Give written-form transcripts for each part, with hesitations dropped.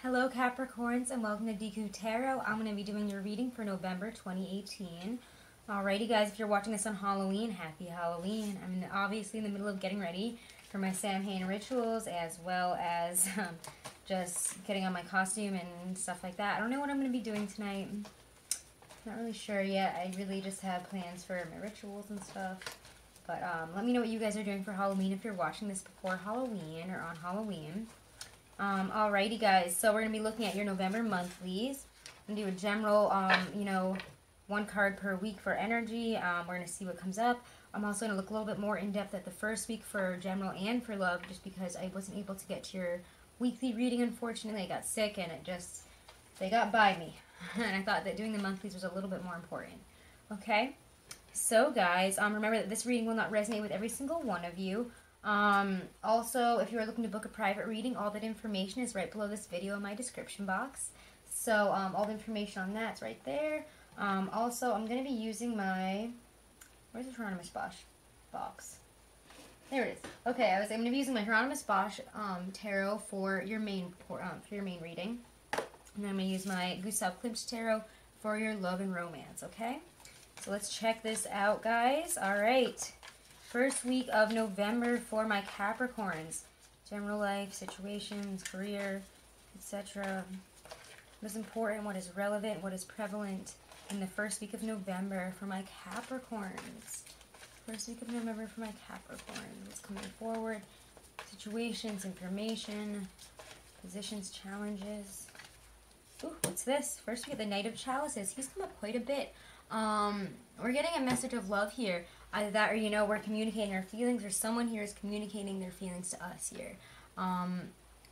Hello Capricorns and welcome to Deku Tarot. I'm going to be doing your reading for November 2018. Alrighty guys, if you're watching this on Halloween, happy Halloween. I'm obviously in the middle of getting ready for my Samhain rituals as well as just getting on my costume and stuff like that. I don't know what I'm going to be doing tonight. Not really sure yet. I really just have plans for my rituals and stuff. But let me know what you guys are doing for Halloween if you're watching this before Halloween or on Halloween. Alrighty guys, so we're going to be looking at your November monthlies. I'm going to do a general, one card per week for energy. We're going to see what comes up. I'm also going to look a little bit more in depth at the first week for general and for love, just because I wasn't able to get to your weekly reading, unfortunately. I got sick and they got by me. And I thought that doing the monthlies was a little bit more important. Okay? So guys, remember that this reading will not resonate with every single one of you. Also, if you are looking to book a private reading, all that information is right below this video in my description box. So, all the information on that's right there. Also, I'm going to be using my, where's the Hieronymus box? There it is. Okay, I'm going to be using my Hieronymus Bosch tarot for your main reading. And then I'm going to use my Gustav Klimt tarot for your love and romance, okay? So let's check this out, guys. All right. First week of November for my Capricorns. General life, situations, career, etc. What is important, what is relevant, what is prevalent in the first week of November for my Capricorns. First week of November for my Capricorns. What's coming forward? Situations, information, positions, challenges. Ooh, what's this? First week of the Knight of Chalices. He's come up quite a bit. We're getting a message of love here. Either that or, we're communicating our feelings, or someone here is communicating their feelings to us here.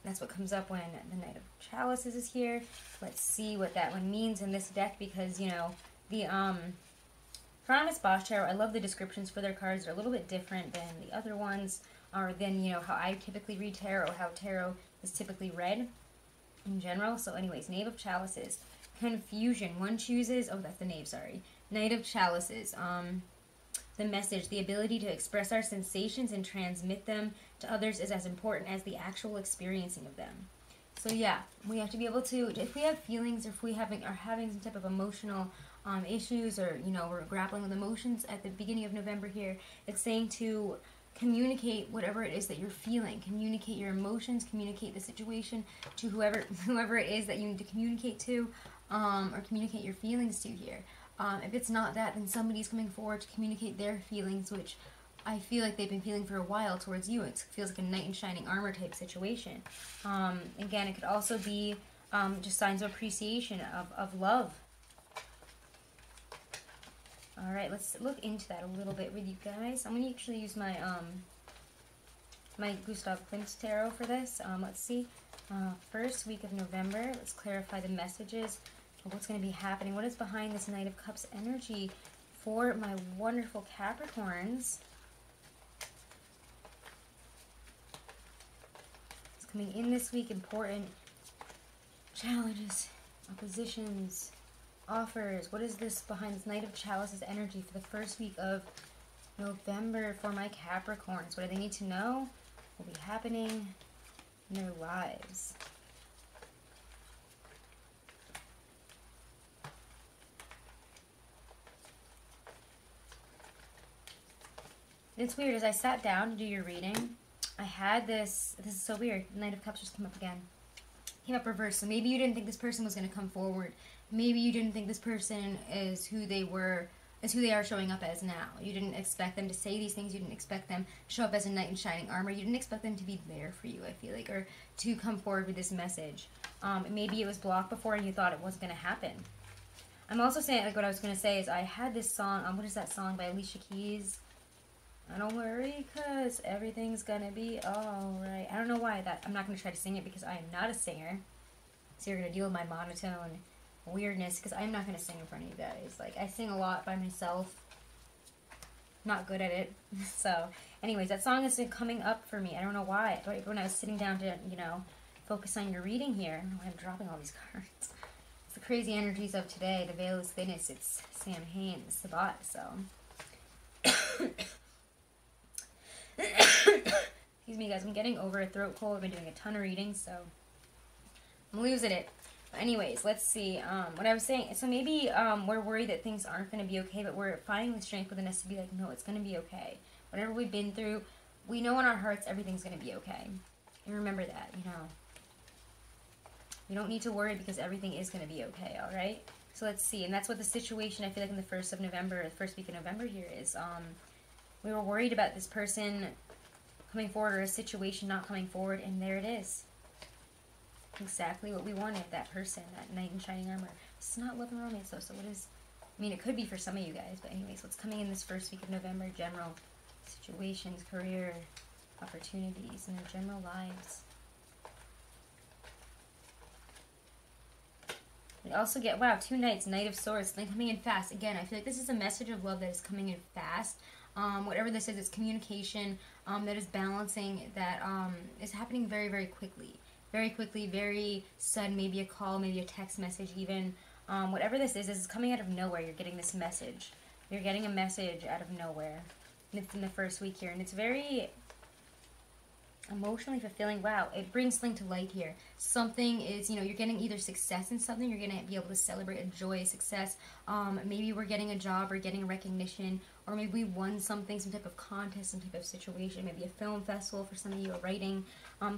That's what comes up when the Knight of Chalices is here. Let's see what that one means in this deck, because, the Hieronymus Bosch Tarot, I love the descriptions for their cards. They're a little bit different than the other ones, or than, how I typically read tarot, or how tarot is typically read in general. So anyways, Knave of Chalices. Confusion. One chooses, oh, that's the knave, sorry. Knight of Chalices. The message, the ability to express our sensations and transmit them to others is as important as the actual experiencing of them. So yeah, we have to be able to, if we have feelings, or if we are having some type of emotional issues, or, we're grappling with emotions at the beginning of November here, it's saying to communicate whatever it is that you're feeling. Communicate your emotions, communicate the situation to whoever it is that you need to communicate to, or communicate your feelings to here. If it's not that, then somebody's coming forward to communicate their feelings, which I feel like they've been feeling for a while towards you. It feels like a knight in shining armor type situation. Again, it could also be just signs of appreciation, of love. Alright, let's look into that a little bit with you guys. I'm going to actually use my my Gustav Klimt tarot for this. Let's see. First week of November, let's clarify the messages of what's going to be happening. What is behind this Knight of Cups energy for my wonderful Capricorns? It's coming in this week. Important challenges, oppositions, offers. What is this behind this Knight of Chalices energy for the first week of November for my Capricorns? What do they need to know? What will be happening in their lives? It's weird, as I sat down to do your reading, I had this is so weird, Knight of Cups just came up again. Came up reversed, so maybe you didn't think this person was going to come forward. Maybe you didn't think this person is who they are showing up as now. You didn't expect them to say these things, you didn't expect them to show up as a knight in shining armor, you didn't expect them to be there for you, I feel like, or to come forward with this message. Maybe it was blocked before and you thought it wasn't going to happen. I'm also saying, like, what I was going to say is I had this song, what is that song by Alicia Keys? Don't worry, cause everything's gonna be alright. I don't know why I'm not gonna try to sing it because I am not a singer. So you're gonna deal with my monotone weirdness, because I'm not gonna sing in front of you guys. Like, I sing a lot by myself. Not good at it. So, anyways, that song has been coming up for me. I don't know why. But when I was sitting down to, focus on your reading here, I don't know why I'm dropping all these cards. It's the crazy energies of today. The veil is thinnest. It's Samhain, it's Sabbat, so. Excuse me, guys. I'm getting over a throat cold. I've been doing a ton of reading, so I'm losing it. But anyways, let's see. What I was saying, so maybe we're worried that things aren't going to be okay, but we're finding the strength within us to be like, no, it's going to be okay. Whatever we've been through, we know in our hearts everything's going to be okay. And remember that, you know. You don't need to worry because everything is going to be okay, all right? So let's see. And that's what the situation, I feel like in the 1st of November, the first week of November here is. We were worried about this person coming forward or a situation not coming forward, and there it is. Exactly what we wanted, that person, that knight in shining armor. It's not love and romance, though, so what is... I mean, it could be for some of you guys, but anyways, what's coming in this first week of November? General situations, career, opportunities, and their general lives. We also get, wow, 2 knights, Knight of Swords, something coming in fast. Again, I feel like this is a message of love that is coming in fast. Whatever this is, it's communication that is balancing, that is happening very, very quickly. Very quickly, very sudden, maybe a call, maybe a text message even. Whatever this is coming out of nowhere. You're getting this message. You're getting a message out of nowhere. And it's in the first week here. And it's very emotionally fulfilling. Wow, it brings something to light here. Something is, you know, you're getting either success in something, you're going to be able to celebrate a joy, success. Maybe we're getting a job or getting recognition, or maybe we won something, some type of contest, some type of situation, maybe a film festival for some of you, a writing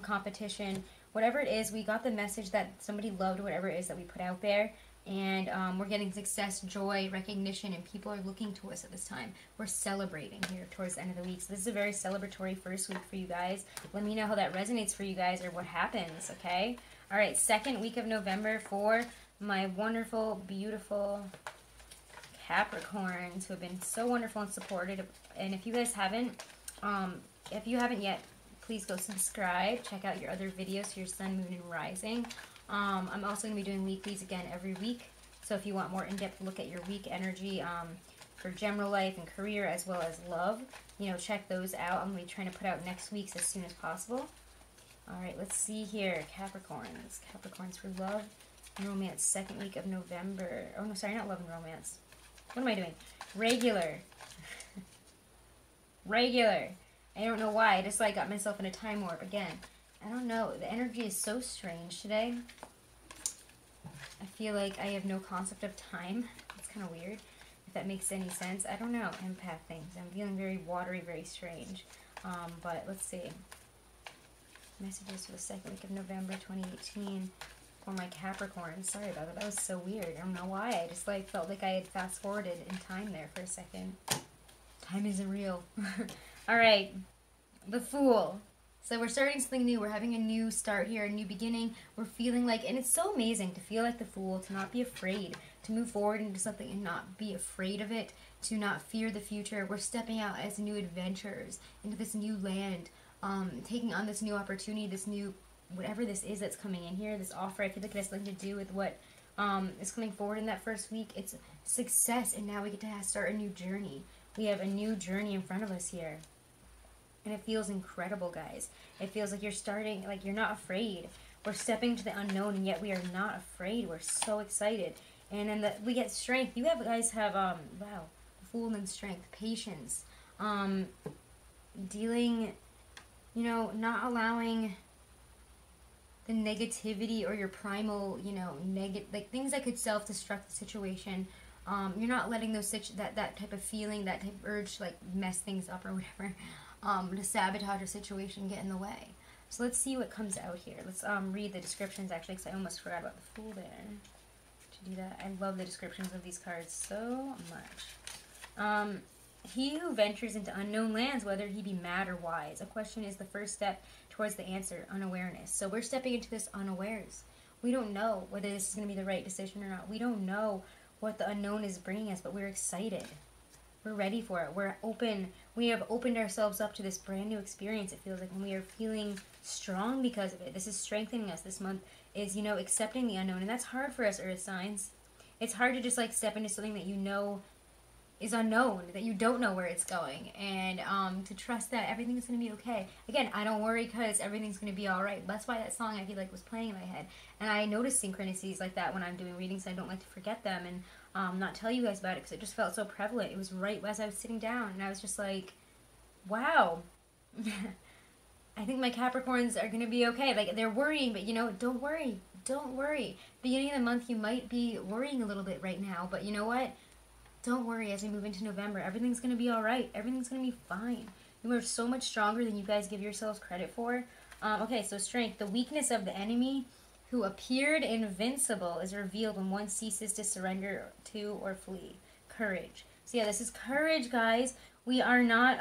competition. Whatever it is, we got the message that somebody loved whatever it is that we put out there. And we're getting success, joy, recognition, and people are looking to us at this time. We're celebrating here towards the end of the week. So this is a very celebratory first week for you guys. Let me know how that resonates for you guys or what happens, okay? All right, 2nd week of November for my wonderful, beautiful Capricorns who have been so wonderful and supported. And if you guys haven't, yet, please go subscribe. Check out your other videos for your sun, moon, and rising. I'm also going to be doing weeklies again every week. So if you want more in-depth look at your week energy for general life and career as well as love, you know, check those out. I'm going to be trying to put out next week's as soon as possible. All right, let's see here. Capricorns. Capricorns for love and romance. 2nd week of November. Oh, no, sorry, not love and romance. What am I doing? Regular. Regular. I don't know why. I just like got myself in a time warp again. I don't know. The energy is so strange today. I feel like I have no concept of time. It's kind of weird, if that makes any sense. I don't know. Empath things. I'm feeling very watery, very strange. But let's see. Messages for the 2nd week of November 2018 for my Capricorn. Sorry about that. That was so weird. I don't know why. I just like felt like I had fast forwarded in time there for a second. Time isn't real. All right. The Fool. So we're starting something new. We're having a new start here, a new beginning. We're feeling like, and it's so amazing to feel like the Fool, to not be afraid, to move forward into something and not be afraid of it, to not fear the future. We're stepping out as new adventurers into this new land, taking on this new opportunity, this new, whatever this is that's coming in here, this offer. I feel like it has something to do with what is coming forward in that first week. It's success, and now we get to start a new journey. We have a new journey in front of us here. And it feels incredible, guys. It feels like you're starting, like you're not afraid. We're stepping to the unknown, and yet we are not afraid. We're so excited. And then we get strength. You guys have, wow, the Fool and strength, patience, dealing, you know, not allowing the negativity or your primal, you know, like things that could self-destruct the situation. You're not letting those that type of feeling, that type of urge to like mess things up or whatever. To sabotage a situation, get in the way. So let's see what comes out here. Let's read the descriptions, actually, because I almost forgot about the Fool there. To do that, I love the descriptions of these cards so much. He who ventures into unknown lands, whether he be mad or wise. A question is the first step towards the answer, unawareness. So we're stepping into this unawares. We don't know whether this is going to be the right decision or not. We don't know what the unknown is bringing us, but we're excited. We're ready for it. We're open. We have opened ourselves up to this brand new experience, it feels like, when we are feeling strong because of it. This is strengthening us this month, is, you know, accepting the unknown. And that's hard for us, Earth signs. It's hard to just, like, step into something that you know is unknown, that you don't know where it's going. And to trust that everything is going to be okay. Again, I don't worry because everything's going to be all right. That's why that song, I feel like, was playing in my head. And I notice synchronicities like that when I'm doing readings. I don't like to forget them. And not tell you guys about it because it just felt so prevalent. It was right as I was sitting down, and I was just like, wow. I think my Capricorns are going to be okay. Like, they're worrying, but, you know, don't worry. don't worry. Beginning of the month, you might be worrying a little bit right now, but you know what? Don't worry. As we move into November, everything's going to be all right. Everything's going to be fine. You are so much stronger than you guys give yourselves credit for. Okay, so strength. The weakness of the enemy who appeared invincible is revealed when one ceases to surrender to or flee. Courage. So yeah, this is courage, guys. We are not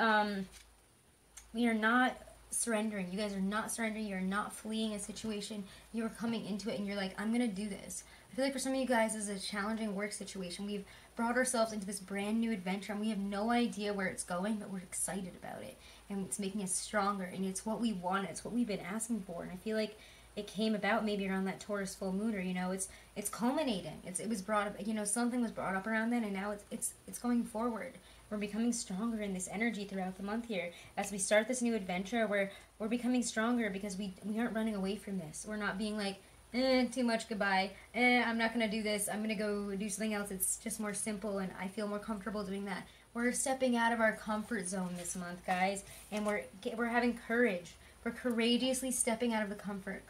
surrendering. You guys are not surrendering. You're not fleeing a situation. You're coming into it and you're like, I'm going to do this. I feel like for some of you guys, this is a challenging work situation. We've brought ourselves into this brand new adventure and we have no idea where it's going, but we're excited about it. And it's making us stronger and it's what we want. It's what we've been asking for. And I feel like it came about maybe around that Taurus full moon, or, you know, it's culminating. It was brought up, you know, something was brought up around then and now it's going forward. We're becoming stronger in this energy throughout the month here. As we start this new adventure, we're becoming stronger because we aren't running away from this. We're not being like, too much, goodbye. I'm not going to do this. I'm going to go do something else. It's just more simple and I feel more comfortable doing that. We're stepping out of our comfort zone this month, guys. And we're having courage. We're courageously stepping out of the comfort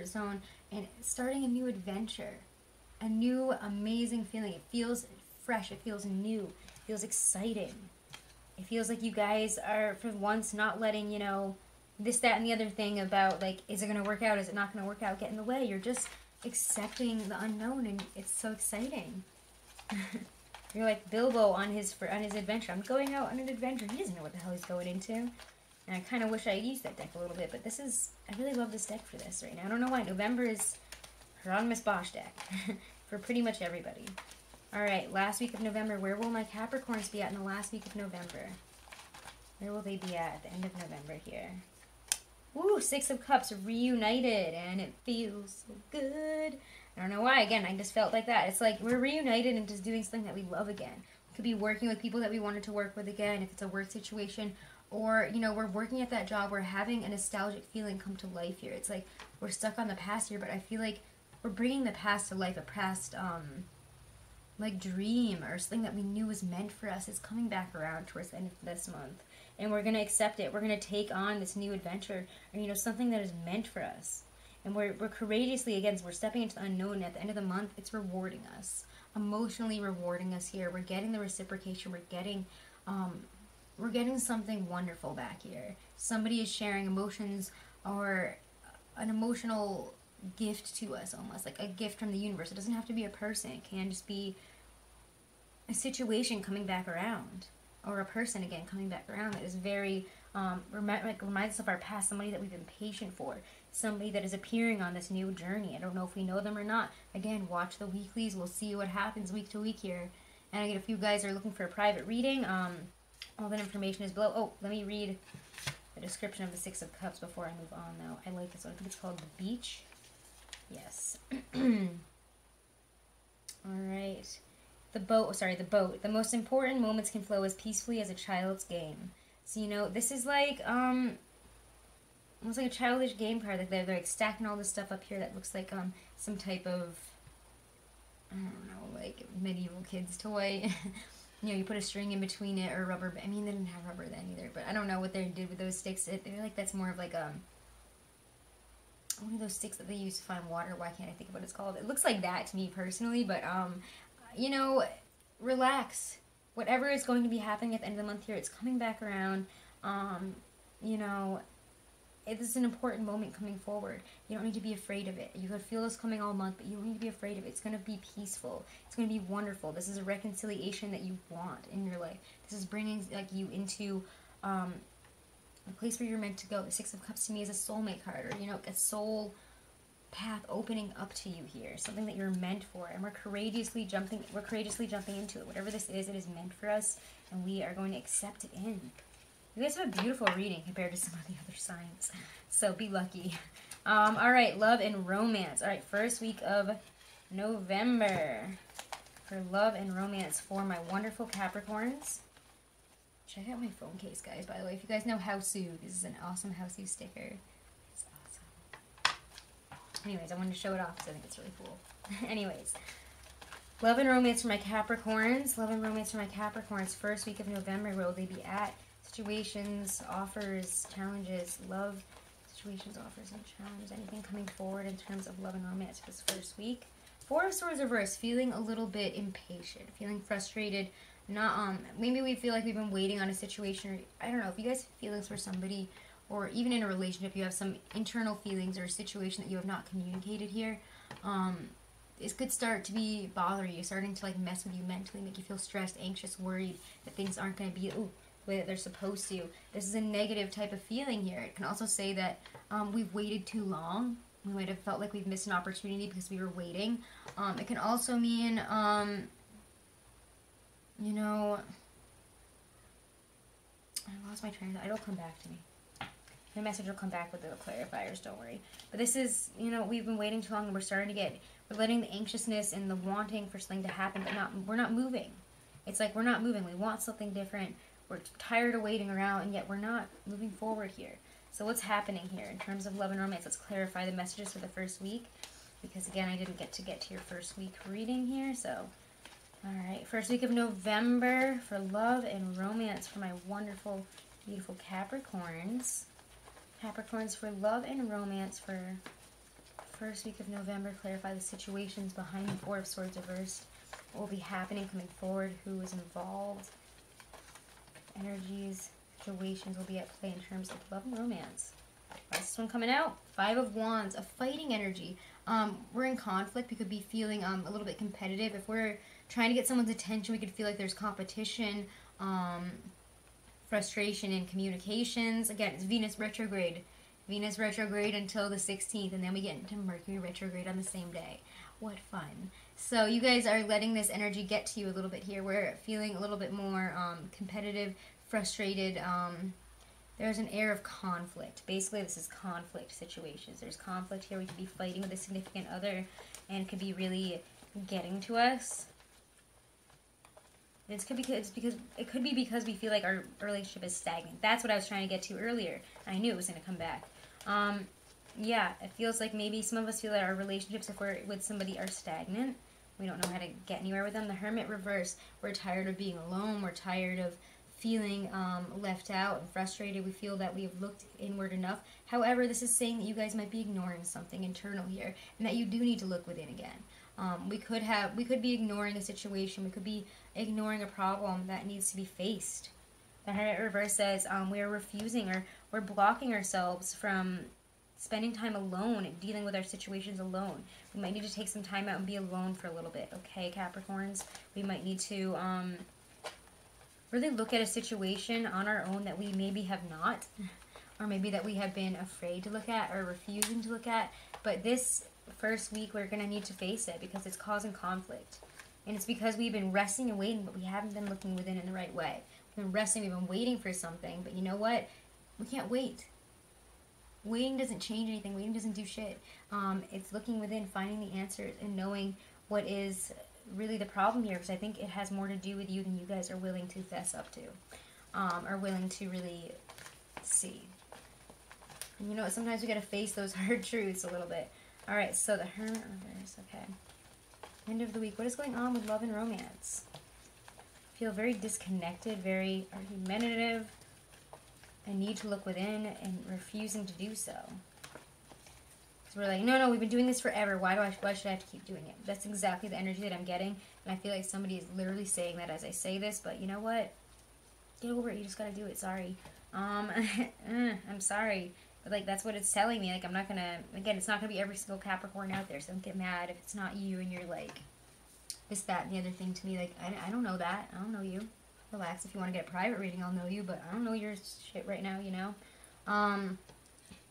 zone and starting a new adventure. A new, amazing feeling. It feels fresh. It feels new. It feels exciting. It feels like you guys are, for once, not letting, you know, this, that, and the other thing about, like, is it going to work out? Is it not going to work out? Get in the way. You're just accepting the unknown, and it's so exciting. You're like Bilbo on his adventure. I'm going out on an adventure. He doesn't know what the hell he's going into. And I kind of wish I used that deck a little bit, but this is, I really love this deck for this right now. I don't know why. November is Hieronymus Bosch deck for pretty much everybody. All right, last week of November. Where will my Capricorns be at in the last week of November? Where will they be at the end of November here? Ooh, Six of Cups reunited, and it feels so good. I don't know why. Again, I just felt like that. It's like we're reunited and just doing something that we love again. We could be working with people that we wanted to work with again, if it's a work situation, or, you know, we're working at that job. We're having a nostalgic feeling come to life here. It's like we're stuck on the past here, but I feel like we're bringing the past to life. A past, like, dream or something that we knew was meant for us is coming back around towards the end of this month. And we're going to accept it. We're going to take on this new adventure, or, you know, something that is meant for us. And we're courageously, again, we're stepping into the unknown. At the end of the month, it's rewarding us. Emotionally rewarding us here. We're getting the reciprocation. We're getting something wonderful back here. Somebody is sharing emotions or an emotional gift to us, almost like a gift from the universe. It doesn't have to be a person. It can just be a situation coming back around, or a person again coming back around that is very reminds us of our past. Somebody that we've been patient for, somebody that is appearing on this new journey. I don't know if we know them or not. Again, watch the weeklies. We'll see what happens week to week here. And again, if you guys are looking for a private reading, all that information is below. Oh, let me read the description of the Six of Cups before I move on, though. I like this one. I think it's called The Beach. Yes. Alright. The boat. The most important moments can flow as peacefully as a child's game. So, you know, this is like, almost like a childish game card. Like they're like stacking all this stuff up here that looks like, some type of, I don't know, like medieval kid's toy. You know, you put a string in between it, or rubber. I mean, they didn't have rubber then either, but I don't know what they did with those sticks. They're like, that's more of like, one of those sticks that they use to find water. Why can't I think of what it's called? It looks like that to me personally, but, you know, relax. Whatever is going to be happening at the end of the month here, it's coming back around. You know, it is an important moment coming forward. You don't need to be afraid of it. You could feel this coming all month, but you don't need to be afraid of it. It's going to be peaceful. It's going to be wonderful. This is a reconciliation that you want in your life. This is bringing, like, you into a place where you're meant to go. The Six of Cups to me is a soulmate card, or, you know, a soul path opening up to you here. Something that you're meant for, and we're courageously jumping into it. Whatever this is, it is meant for us, and we are going to accept it in. You guys have a beautiful reading compared to some of the other signs, so be lucky. Alright, love and romance. Alright, first week of November for love and romance for my wonderful Capricorns. Check out my phone case, guys, by the way. If you guys know Hausu, this is an awesome Hausu sticker. It's awesome. Anyways, I wanted to show it off because I think it's really cool. Anyways, love and romance for my Capricorns. Love and romance for my Capricorns. First week of November, where will they be at? Situations, offers, challenges, love, situations, offers, and challenges. Anything coming forward in terms of love and romance for this first week? Four of Swords reversed, feeling a little bit impatient, feeling frustrated. Not maybe we feel like we've been waiting on a situation, or I don't know, if you guys have feelings for somebody, or even in a relationship, you have some internal feelings or a situation that you have not communicated here. This could start to be bothering you, starting to like mess with you mentally, make you feel stressed, anxious, worried that things aren't going to be the way that they're supposed to. This is a negative type of feeling here. It can also say that we've waited too long. We might have felt like we've missed an opportunity because we were waiting. It can also mean, you know, I lost my train of thought. It'll come back to me. The message will come back with the clarifiers, don't worry. But this is, you know, we've been waiting too long, and we're letting the anxiousness and the wanting for something to happen, but we're not moving. It's like we're not moving. We want something different. We're tired of waiting around, and yet we're not moving forward here. So what's happening here in terms of love and romance? Let's clarify the messages for the first week, because again, I didn't get to your first week reading here. So, all right, first week of November for love and romance for my wonderful, beautiful Capricorns. Capricorns for love and romance for first week of November. Clarify the situations behind the Four of Swords reversed. What will be happening coming forward? Who is involved? Energies, situations will be at play in terms of love and romance. Last one coming out. Five of Wands, a fighting energy. We're in conflict. We could be feeling a little bit competitive. If we're trying to get someone's attention, we could feel like there's competition. Frustration in communications. Again, it's Venus retrograde. Venus retrograde until the 16th, and then we get into Mercury retrograde on the same day. What fun. So you guys are letting this energy get to you a little bit here. We're feeling a little bit more competitive, frustrated. There's an air of conflict. Basically, this is conflict situations. There's conflict here. We could be fighting with a significant other, and it could be really getting to us. It could be because we feel like our relationship is stagnant. That's what I was trying to get to earlier. I knew it was going to come back. Yeah, it feels like maybe some of us feel that our relationships, if we're with somebody, are stagnant. We don't know how to get anywhere with them. The Hermit reverse. We're tired of being alone. We're tired of feeling left out and frustrated. We feel that we have looked inward enough. However, this is saying that you guys might be ignoring something internal here, and that you do need to look within again. We could be ignoring a situation. We could be ignoring a problem that needs to be faced. The Hermit reverse says we are refusing, or we're blocking ourselves from spending time alone and dealing with our situations alone. We might need to take some time out and be alone for a little bit. Okay, Capricorns? We might need to really look at a situation on our own that we maybe have not, or maybe that we have been afraid to look at or refusing to look at. But this first week, we're going to need to face it because it's causing conflict. And it's because we've been resting and waiting, but we haven't been looking within in the right way. We've been resting, we've been waiting for something, but you know what? We can't wait. Waiting doesn't change anything. Waiting doesn't do shit. It's looking within, finding the answers, and knowing what is really the problem here, because I think it has more to do with you than you guys are willing to fess up to, or willing to really see. And you know, sometimes we got to face those hard truths a little bit. All right, so the Hermit reverse, okay. End of the week. What is going on with love and romance? Feel very disconnected, very argumentative, and need to look within and refusing to do so. So we're like, no, we've been doing this forever. Why should I have to keep doing it? That's exactly the energy that I'm getting, and I feel like somebody is literally saying that as I say this, but you know what? Get over it. You just got to do it. Sorry. I'm sorry. But, like, that's what it's telling me. Like, I'm not going to... Again, it's not going to be every single Capricorn out there, so don't get mad if it's not you and you're, like, this, that, and the other thing to me. Like, I don't know that. I don't know you. Relax. If you want to get a private reading, I'll know you, but I don't know your shit right now, you know?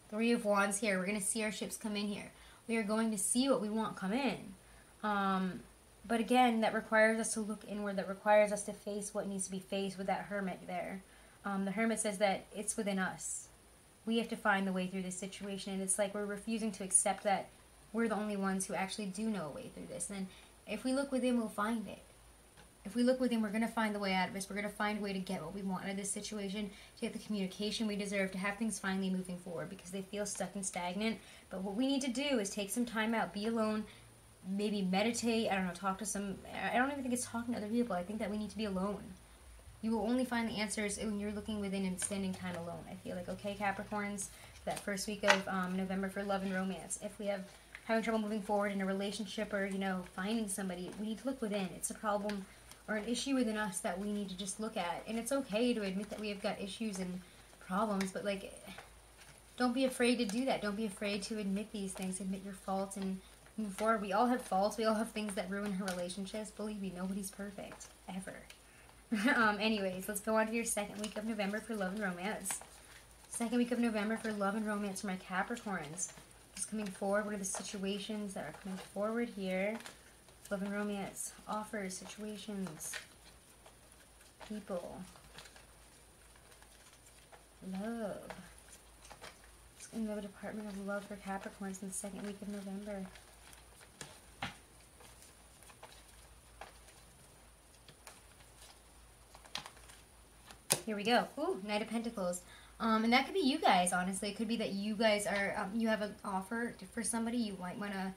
Three of Wands here. We're going to see our ships come in here. We are going to see what we want come in. But, again, that requires us to look inward. That requires us to face what needs to be faced with that Hermit there. The Hermit says that it's within us. We have to find the way through this situation, and it's like we're refusing to accept that we're the only ones who actually do know a way through this. And if we look within, we'll find it. If we look within, we're going to find the way out of this. We're going to find a way to get what we want out of this situation, to get the communication we deserve, to have things finally moving forward, because they feel stuck and stagnant. But what we need to do is take some time out, be alone, maybe meditate, I don't know, talk to some... I don't even think it's talking to other people. I think that we need to be alone. You will only find the answers when you're looking within and spending time alone, I feel like. Okay, Capricorns? that first week of November for love and romance. If we have having trouble moving forward in a relationship or, you know, finding somebody, we need to look within. It's a problem or an issue within us that we need to just look at. And it's okay to admit that we have got issues and problems, but, like, don't be afraid to do that. Don't be afraid to admit these things, admit your faults, and move forward. We all have faults. We all have things that ruin our relationships. Believe me, nobody's perfect, ever. Anyways, let's go on to your second week of November for love and romance. Second week of November for love and romance for my Capricorns. What's coming forward? What are the situations that are coming forward here? Love and romance, offers, situations, people, love. It's going to go to Department of Love for Capricorns in the second week of November. Here we go. Ooh, Knight of Pentacles. And that could be you guys, honestly. It could be that you guys are, you have an offer for somebody. You might want to,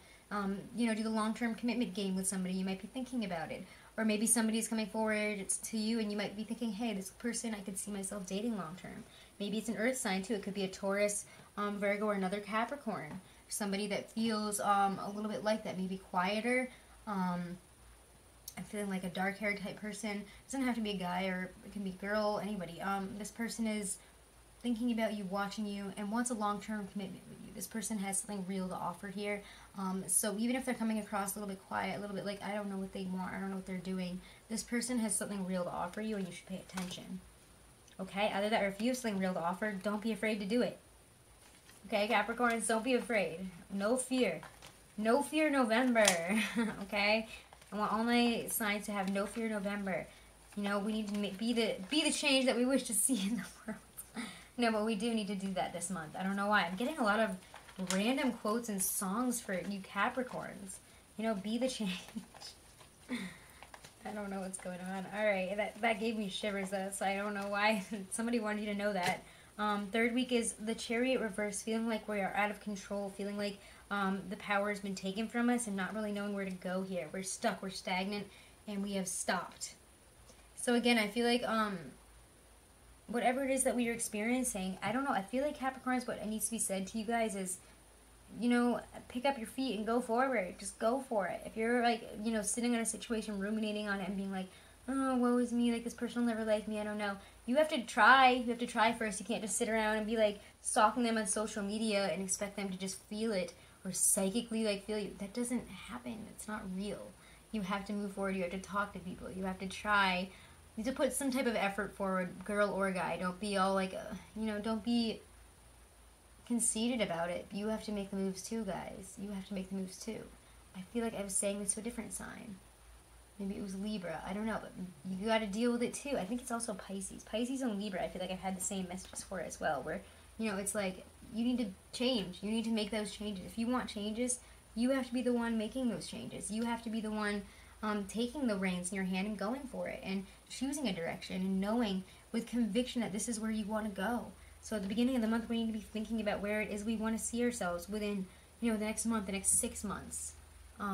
you know, do the long-term commitment game with somebody. You might be thinking about it. Or maybe somebody's coming forward to you and you might be thinking, hey, this person, I could see myself dating long-term. Maybe it's an earth sign, too. It could be a Taurus, Virgo, or another Capricorn. Somebody that feels a little bit like that. Maybe quieter, I'm feeling like a dark-haired type person. It doesn't have to be a guy, or it can be a girl, anybody. This person is thinking about you, watching you, and wants a long-term commitment with you. This person has something real to offer here. So even if they're coming across a little bit quiet, a little bit like, I don't know what they want, I don't know what they're doing, this person has something real to offer you, and you should pay attention. Okay? Either that, or if you have something real to offer, don't be afraid to do it. Okay, Capricorns, don't be afraid. No fear. No fear November. Okay? I want all my signs to have no fear November. You know, we need to be the change that we wish to see in the world. No, but we do need to do that this month. I don't know why. I'm getting a lot of random quotes and songs for you Capricorns. You know, be the change. I don't know what's going on. Alright, that gave me shivers, so I don't know why. Somebody wanted you to know that. Third week is the Chariot reverse, feeling like we are out of control, feeling like the power has been taken from us and not really knowing where to go here. We're stuck, we're stagnant, and we have stopped. So again, I feel like whatever it is that we are experiencing, I don't know, I feel like Capricorns, what needs to be said to you guys is, you know, pick up your feet and go forward. Just go for it. If you're, like, you know, sitting in a situation, ruminating on it and being like, oh, woe is me, like, this person will never like me, I don't know. You have to try. You have to try first. You can't just sit around and be, like, stalking them on social media and expect them to just feel it or psychically, like, feel you. That doesn't happen. It's not real. You have to move forward. You have to talk to people. You have to try. You have to put some type of effort forward, girl or guy. Don't be all, like, you know, don't be conceited about it. You have to make the moves too, guys. You have to make the moves too. I feel like I was saying this to a different sign. Maybe it was Libra. I don't know, but you got to deal with it too. I think it's also Pisces. Pisces and Libra, I feel like I've had the same messages for as well, where, you know, it's like, you need to change. You need to make those changes. If you want changes, you have to be the one making those changes. You have to be the one taking the reins in your hand and going for it and choosing a direction and knowing with conviction that this is where you want to go. So at the beginning of the month, we need to be thinking about where it is we want to see ourselves within, you know, the next month, the next 6 months.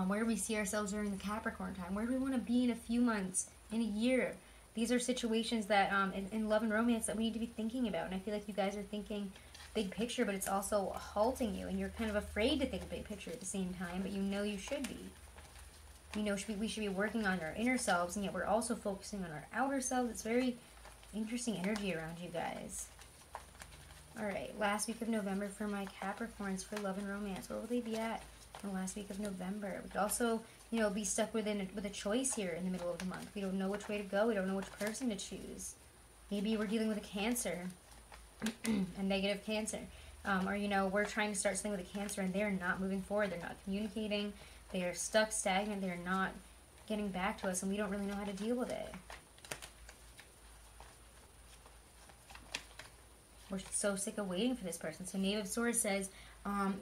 Where do we see ourselves during the Capricorn time? Where do we want to be in a few months, in a year? These are situations that, in love and romance, that we need to be thinking about. And I feel like you guys are thinking big picture, but it's also halting you. And you're kind of afraid to think big picture at the same time, but you know you should be. You know we should be working on our inner selves, and yet we're also focusing on our outer selves. It's very interesting energy around you guys. Alright, last week of November for my Capricorns for love and romance. Where will they be at in the last week of November? We could also, you know, be stuck with a choice here in the middle of the month. We don't know which way to go. We don't know which person to choose. Maybe we're dealing with a Cancer, a negative Cancer. Or, you know, we're trying to start something with a Cancer and they're not moving forward. They're not communicating. They are stuck, stagnant. They're not getting back to us and we don't really know how to deal with it. We're so sick of waiting for this person. So Knave of Swords says,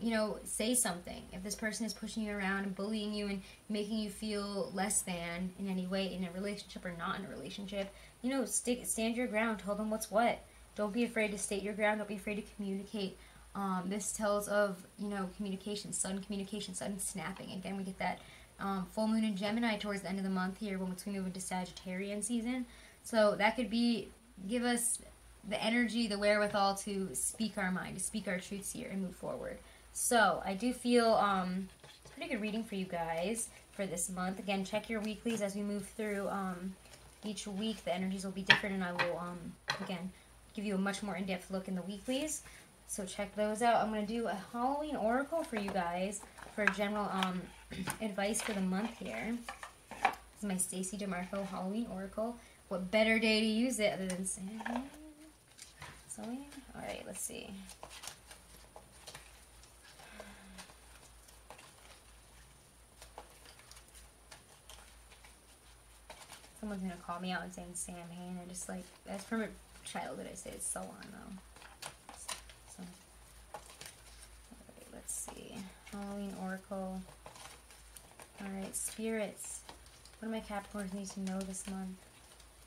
you know, say something. If this person is pushing you around and bullying you and making you feel less than in any way in a relationship or not in a relationship, you know, stand your ground. Tell them what's what. Don't be afraid to state your ground. Don't be afraid to communicate. This tells of, you know, communication, sun snapping. Again, we get that full moon in Gemini towards the end of the month here when we move into Sagittarian season. So that could be, give us the energy, the wherewithal to speak our mind, to speak our truths here and move forward. So I do feel it's a pretty good reading for you guys for this month. Again, check your weeklies as we move through each week. The energies will be different, and I will again give you a much more in-depth look in the weeklies. So check those out. I'm going to do a Halloween oracle for you guys for general advice for the month here. This is my Stacey DeMarco Halloween oracle. What better day to use it other than Saturday? Alright, let's see. Someone's going to call me out and saying Sam Hain. I just like, that's from a childhood. I say it's so on though. So, alright, let's see. Halloween oracle. Alright, spirits. What do my Capricorns need to know this month?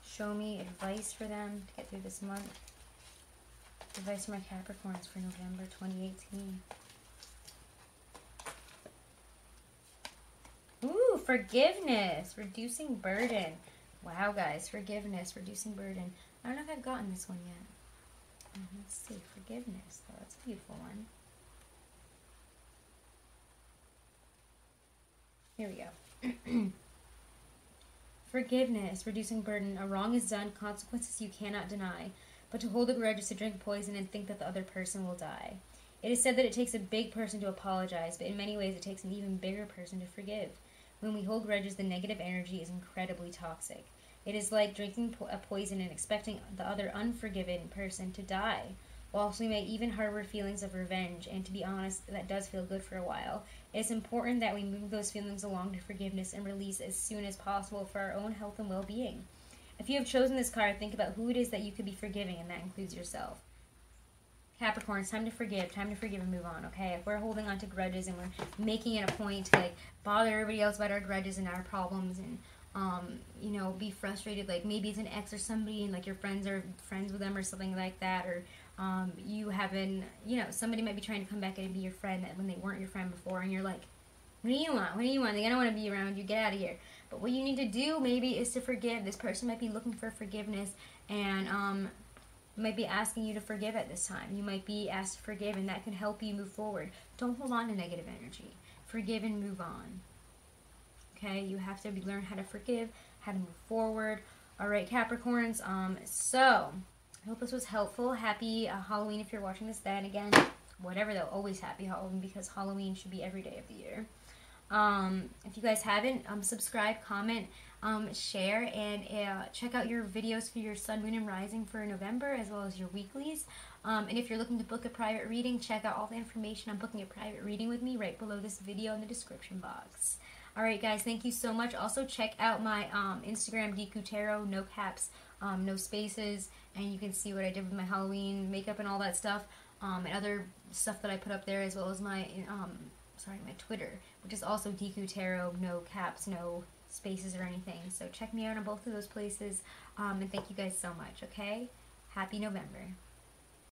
Show me advice for them to get through this month. Advice for my Capricorns for November 2018. Ooh, forgiveness. Reducing burden. Wow, guys. Forgiveness. Reducing burden. I don't know if I've gotten this one yet. Let's see. Forgiveness. Oh, that's a beautiful one. Here we go. Forgiveness. Reducing burden. A wrong is done. Consequences you cannot deny. But to hold a grudge is to drink poison and think that the other person will die. It is said that it takes a big person to apologize, but in many ways it takes an even bigger person to forgive. When we hold grudges, the negative energy is incredibly toxic. It is like drinking a poison and expecting the other unforgiven person to die. Whilst we may even harbor feelings of revenge, and to be honest, that does feel good for a while, it is important that we move those feelings along to forgiveness and release as soon as possible for our own health and well-being. If you have chosen this card, think about who it is that you could be forgiving, and that includes yourself. Capricorn, it's time to forgive and move on, okay? If we're holding on to grudges and we're making it a point to, like, bother everybody else about our grudges and our problems and, you know, be frustrated, like, maybe it's an ex or somebody and, like, your friends are friends with them or something like that, or, you haven't, you know, somebody might be trying to come back and be your friend that when they weren't your friend before, and you're like, what do you want? What do you want? They don't want to be around you. Get out of here. But what you need to do maybe is to forgive. This person might be looking for forgiveness and might be asking you to forgive at this time. You might be asked to forgive, and that can help you move forward. Don't hold on to negative energy. Forgive and move on. Okay? You have to learn how to forgive, how to move forward. All right, Capricorns. So I hope this was helpful. Happy Halloween if you're watching this then. Again, whatever though, always happy Halloween because Halloween should be every day of the year. If you guys haven't, subscribe, comment, share, and check out your videos for your sun, moon, and rising for November, as well as your weeklies. And if you're looking to book a private reading, check out all the information on booking a private reading with me right below this video in the description box. Alright guys, thank you so much. Also check out my Instagram, dekutarot, no caps, no spaces, and you can see what I did with my Halloween makeup and all that stuff, and other stuff that I put up there, as well as my my Twitter, which is also dekutarot, no caps, no spaces or anything. So check me out on both of those places, and thank you guys so much, okay? Happy November.